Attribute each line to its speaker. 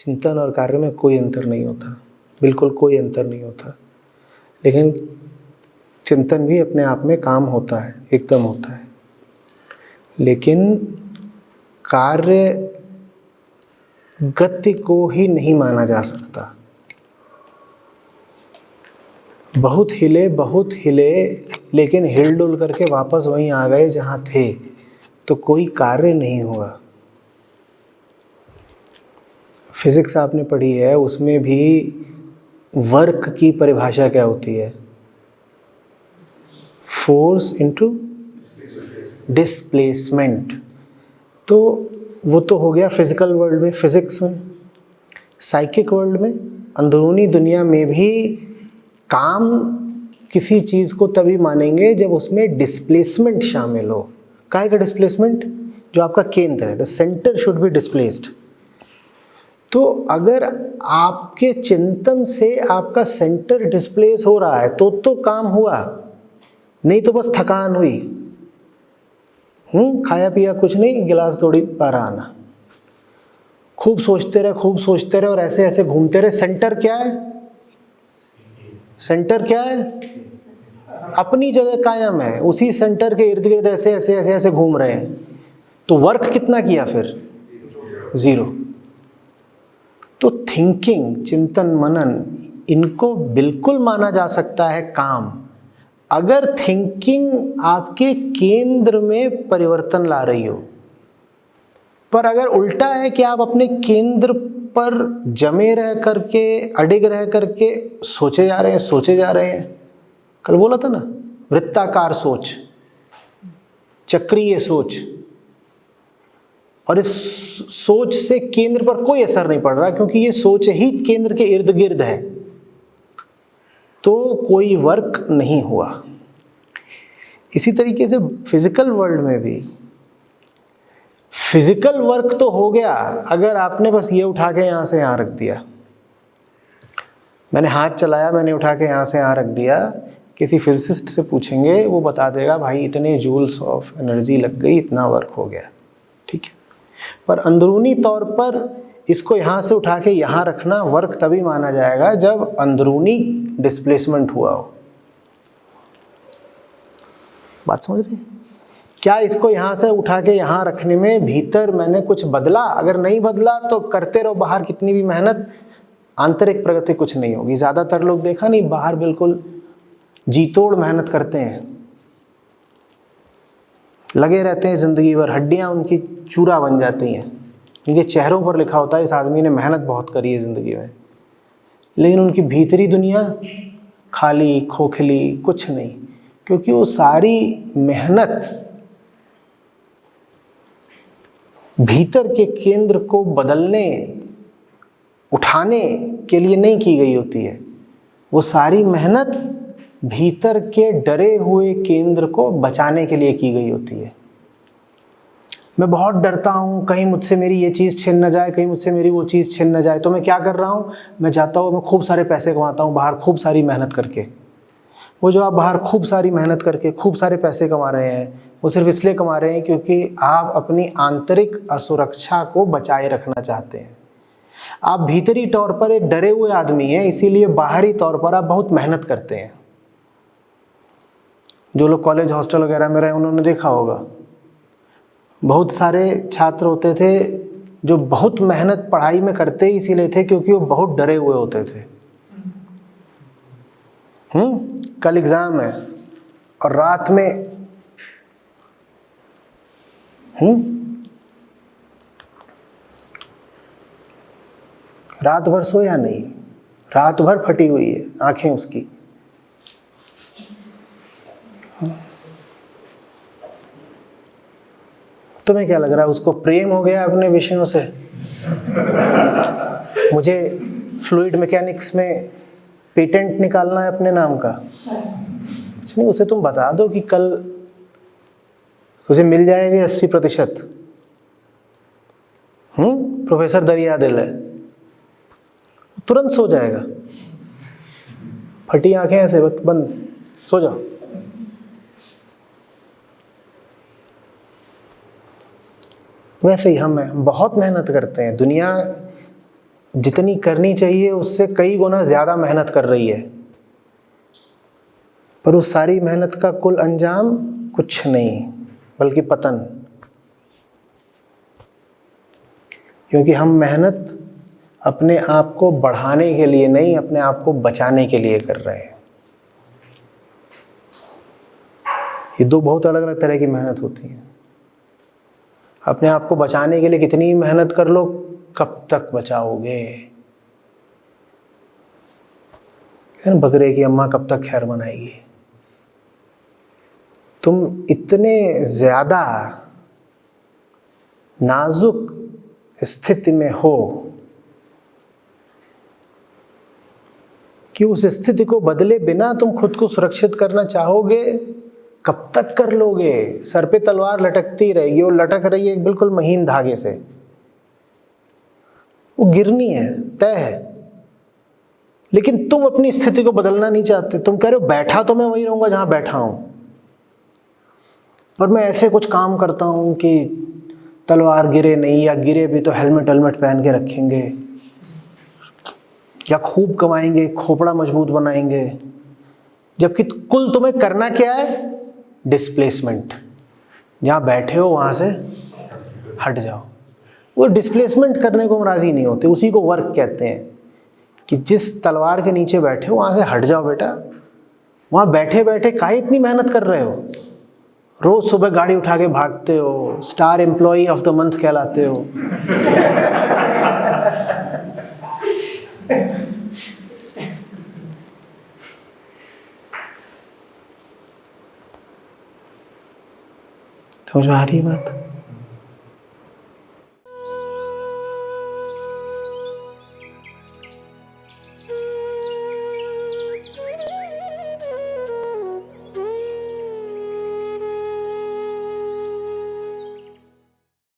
Speaker 1: चिंतन और कार्य में कोई अंतर नहीं होता, बिल्कुल कोई अंतर नहीं होता। लेकिन चिंतन भी अपने आप में काम होता है, एकदम होता है, लेकिन कार्य गति को ही नहीं माना जा सकता। बहुत हिले लेकिन हिलडुल करके वापस वहीं आ गए जहां थे, तो कोई कार्य नहीं हुआ। फिजिक्स आपने पढ़ी है, उसमें भी वर्क की परिभाषा क्या होती है? Force into displacement. तो वो तो हो गया फिजिकल वर्ल्ड में, फिजिक्स में। साइकिक वर्ल्ड में, अंदरूनी दुनिया में भी काम किसी चीज़ को तभी मानेंगे जब उसमें डिस्प्लेसमेंट शामिल हो। काहे का डिस्प्लेसमेंट? जो आपका केंद्र है, the centre should be displaced. तो अगर आपके चिंतन से आपका सेंटर डिस्प्लेस हो रहा है तो काम हुआ, नहीं तो बस थकान हुई। खाया पिया कुछ नहीं, गिलास थोड़ी पारा आना। खूब सोचते रहे और ऐसे ऐसे घूमते रहे। सेंटर क्या है? सेंटर क्या है? अपनी जगह कायम है, उसी सेंटर के इर्द गिर्द ऐसे ऐसे ऐसे ऐसे घूम रहे हैं। तो वर्क कितना किया फिर? जीरो। तो थिंकिंग, चिंतन मनन, इनको बिल्कुल माना जा सकता है काम, अगर थिंकिंग आपके केंद्र में परिवर्तन ला रही हो। पर अगर उल्टा है कि आप अपने केंद्र पर जमे रह करके, अडिग रह करके सोचे जा रहे हैं, कल बोला था ना, वृत्ताकार सोच, चक्रीय सोच, और इस सोच से केंद्र पर कोई असर नहीं पड़ रहा क्योंकि ये सोच ही केंद्र के इर्द गिर्द है, तो कोई वर्क नहीं हुआ। इसी तरीके से फिजिकल वर्ल्ड में भी फिजिकल वर्क तो हो गया अगर आपने बस ये उठा के यहां से यहां रख दिया। मैंने हाथ चलाया, मैंने उठा के यहां से यहां रख दिया। किसी फिजिसिस्ट से पूछेंगे, वो बता देगा भाई इतने जूल्स ऑफ एनर्जी लग गई, इतना वर्क हो गया, ठीक है। पर अंदरूनी तौर पर इसको यहाँ से उठा के यहाँ रखना वर्क तभी माना जाएगा जब अंदरूनी डिस्प्लेसमेंट हुआ हो। बात समझ रहे हैं? क्या इसको यहाँ से उठा के यहाँ रखने में भीतर मैंने कुछ बदला? अगर नहीं बदला तो करते रहो बाहर कितनी भी मेहनत, आंतरिक प्रगति कुछ नहीं होगी। ज़्यादातर लोग देखा नहीं, बाहर बिल्कुल जी तोड़ मेहनत करते हैं, लगे रहते हैं ज़िंदगी भर, हड्डियाँ उनकी चूरा बन जाती हैं, उनके चेहरों पर लिखा होता है इस आदमी ने मेहनत बहुत करी है ज़िंदगी में, लेकिन उनकी भीतरी दुनिया खाली खोखली, कुछ नहीं, क्योंकि वो सारी मेहनत भीतर के केंद्र को बदलने, उठाने के लिए नहीं की गई होती है। वो सारी मेहनत भीतर के डरे हुए केंद्र को बचाने के लिए की गई होती है। मैं बहुत डरता हूँ कहीं मुझसे मेरी ये चीज़ छिन न जाए, कहीं मुझसे मेरी वो चीज़ छिन न जाए, तो मैं क्या कर रहा हूँ, मैं जाता हूँ, मैं खूब सारे पैसे कमाता हूँ बाहर खूब सारी मेहनत करके। वो जो आप बाहर खूब सारी मेहनत करके खूब सारे पैसे कमा रहे हैं, वो सिर्फ इसलिए कमा रहे हैं क्योंकि आप अपनी आंतरिक असुरक्षा को बचाए रखना चाहते हैं। आप भीतरी तौर पर एक डरे हुए आदमी हैं, इसीलिए बाहरी तौर पर आप बहुत मेहनत करते हैं। जो लोग कॉलेज हॉस्टल वगैरह में रहे उन्होंने देखा होगा, बहुत सारे छात्र होते थे जो बहुत मेहनत पढ़ाई में करते ही इसीलिए थे क्योंकि वो बहुत डरे हुए होते थे। कल एग्जाम है और रात में रात भर सोया नहीं, रात भर फटी हुई है आंखें उसकी। तुम्हें क्या लग रहा है, उसको प्रेम हो गया अपने विषयों से? मुझे फ्लूइड मैकेनिक्स में पेटेंट निकालना है अपने नाम का। कुछ नहीं, उसे तुम बता दो कि कल तुझे मिल जाएंगे 80%। प्रोफेसर दरिया दिल है, तुरंत सो जाएगा। फटी आंखें ऐसे बंद, सो जाओ। वैसे ही हम बहुत मेहनत करते हैं। दुनिया जितनी करनी चाहिए उससे कई गुना ज़्यादा मेहनत कर रही है, पर उस सारी मेहनत का कुल अंजाम कुछ नहीं बल्कि पतन। क्योंकि हम मेहनत अपने आप को बढ़ाने के लिए नहीं, अपने आप को बचाने के लिए कर रहे हैं। ये दो बहुत अलग अलग तरह की मेहनत होती है। अपने आप को बचाने के लिए कितनी मेहनत कर लो, कब तक बचाओगे? बकरे की अम्मा कब तक खैर मनाएगी? तुम इतने ज़्यादा नाजुक स्थिति में हो कि उस स्थिति को बदले बिना तुम खुद को सुरक्षित करना चाहोगे, कब तक कर लोगे? सर पे तलवार लटकती रहेगी, वो लटक रही है बिल्कुल महीन धागे से, वो गिरनी है, तय है। लेकिन तुम अपनी स्थिति को बदलना नहीं चाहते। तुम कह रहे हो बैठा तो मैं वहीं रहूंगा जहां बैठा हूं, पर मैं ऐसे कुछ काम करता हूं कि तलवार गिरे नहीं, या गिरे भी तो हेलमेट पहन के रखेंगे, या खूब कमाएंगे, खोपड़ा मजबूत बनाएंगे। जबकि कुल तुम्हें करना क्या है? डिस्प्लेसमेंट। जहां बैठे हो वहां से हट जाओ। वो डिस्प्लेसमेंट करने को हम राजी नहीं होते, उसी को वर्क कहते हैं। कि जिस तलवार के नीचे बैठे हो वहां से हट जाओ बेटा। वहां बैठे बैठे काहे इतनी मेहनत कर रहे हो? रोज सुबह गाड़ी उठा के भागते हो, star employee of the month कहलाते हो। समझ में आ रही है बात?